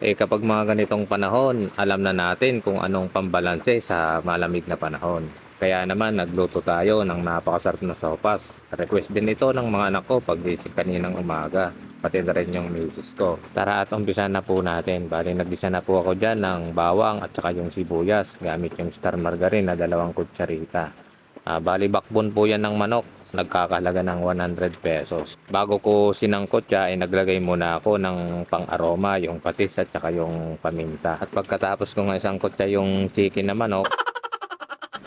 Kapag mga ganitong panahon, alam na natin kung anong pambalanse sa malamig na panahon. Kaya naman nagluto tayo ng napakasarap na sopas. Request din ito ng mga anak ko paggising kaninang umaga. Pati na rin yung misis ko. Tara at umpisa na po natin. Bali nagisa na po ako dyan ng bawang at saka yung sibuyas gamit yung star margarine na 2 kutsarita. Bali bakbon po yan ng manok. Nagkakahalaga ng 100 pesos. Bago ko sinangkot siya, ay naglagay muna ako ng pang-aroma, yung patis at saka yung paminta. At pagkatapos ko nga isangkot siya yung chicken na manok,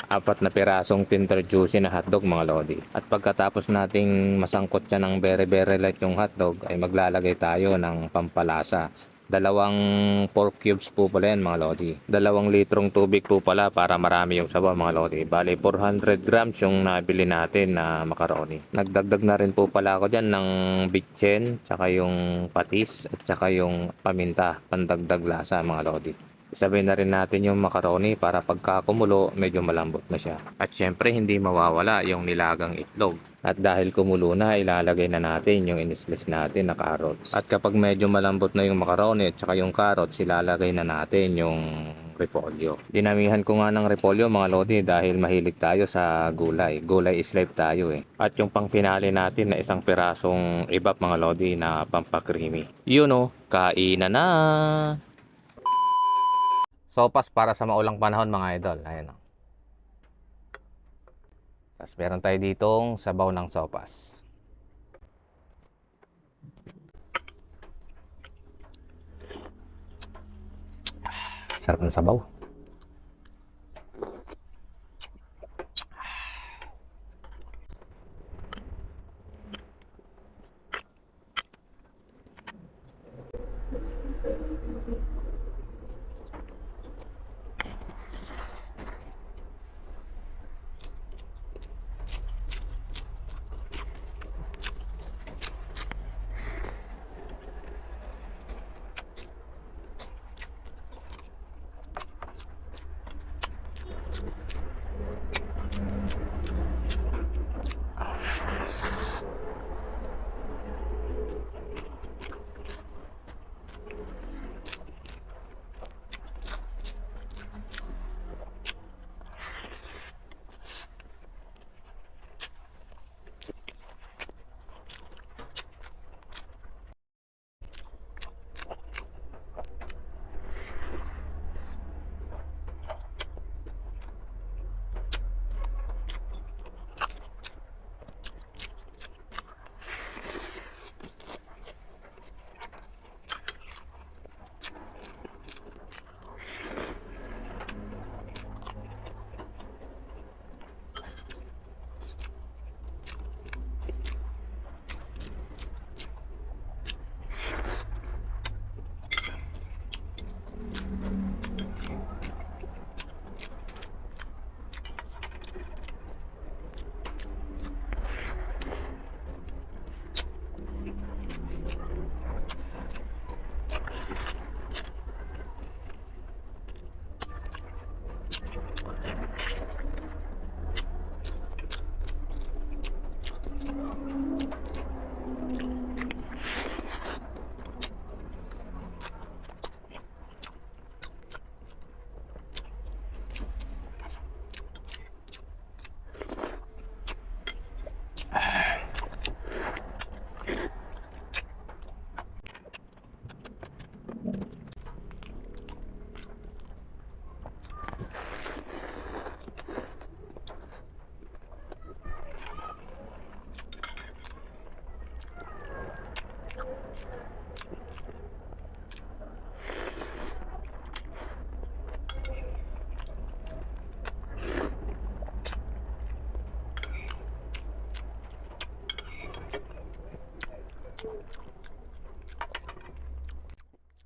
4 na pirasong tender juicy na hotdog mga lodi. At pagkatapos nating masangkot siya ng very light yung hotdog, ay maglalagay tayo ng pampalasa. 2 pork cubes po pala yan mga lodi. 2 litrong tubig po pala para marami yung sabaw mga lodi. Bali 400 grams yung nabili natin na macaroni. Nagdagdag na rin po pala ako dyan ng bitchen, tsaka yung patis at tsaka yung paminta, pandagdag lasa mga lodi. Isabay na rin natin yung macaroni para pagka kumulo, medyo malambot na siya. At syempre, hindi mawawala yung nilagang itlog. At dahil kumulo na, ilalagay na natin yung inislis natin na carrots. At kapag medyo malambot na yung macaroni at saka yung carrots, ilalagay na natin yung repolyo. Dinamihan ko nga ng repolyo mga lodi dahil mahilig tayo sa gulay. Gulay is life tayo eh. At yung pang pinali natin na 1 pirasong ibap mga lodi na pampakrimi. Yun o, kainan na! Sopas para sa maulang panahon mga idol. Ayan o. Tapos meron tayo ditong sabaw ng sopas. Sarap ng sabaw.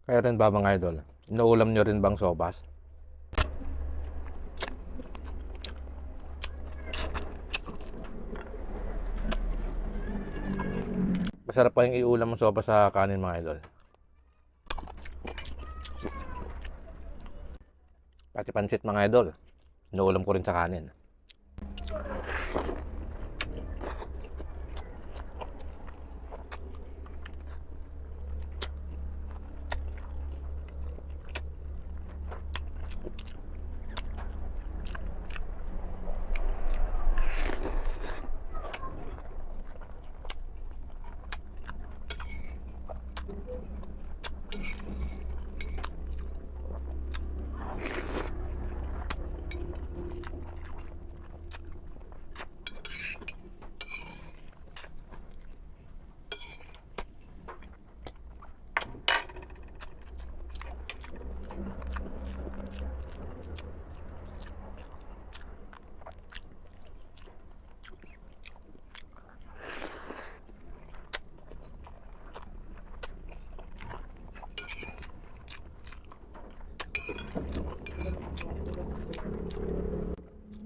Kaya rin ba mga idol? Inuulam nyo rin bang sopas? Masarap pa yung iulam ng sopas sa kanin mga idol. Pati pansit mga idol. Inuulam ko rin sa kanin.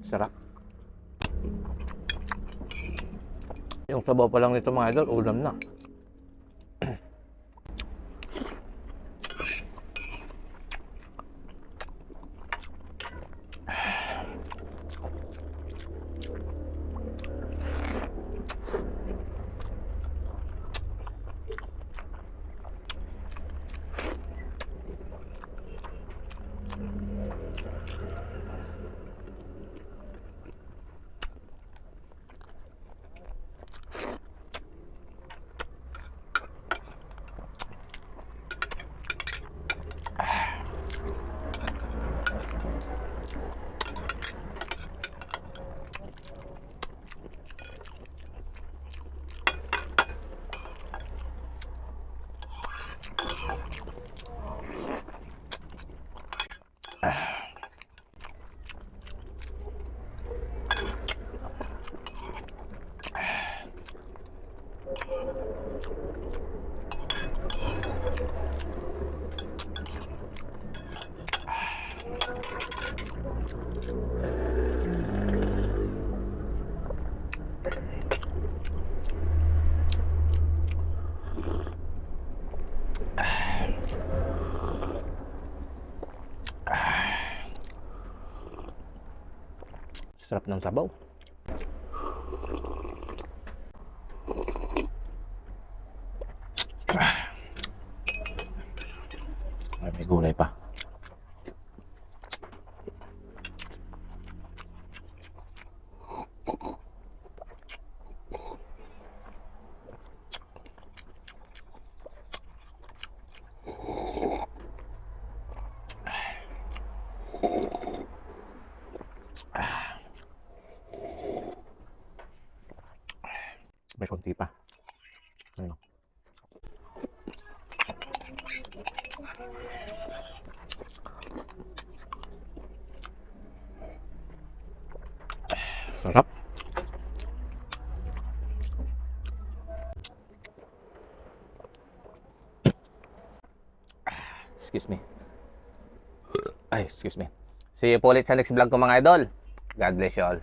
Sarap. Yung sabaw pa lang nito mga idol, ulam na. Sarap ng sabaw. Ay, may gulay pa. May konti pa. Ayun. Sarap. Excuse me. Ay, excuse me. See you po ulit sa next vlog ko mga idol. God bless you all.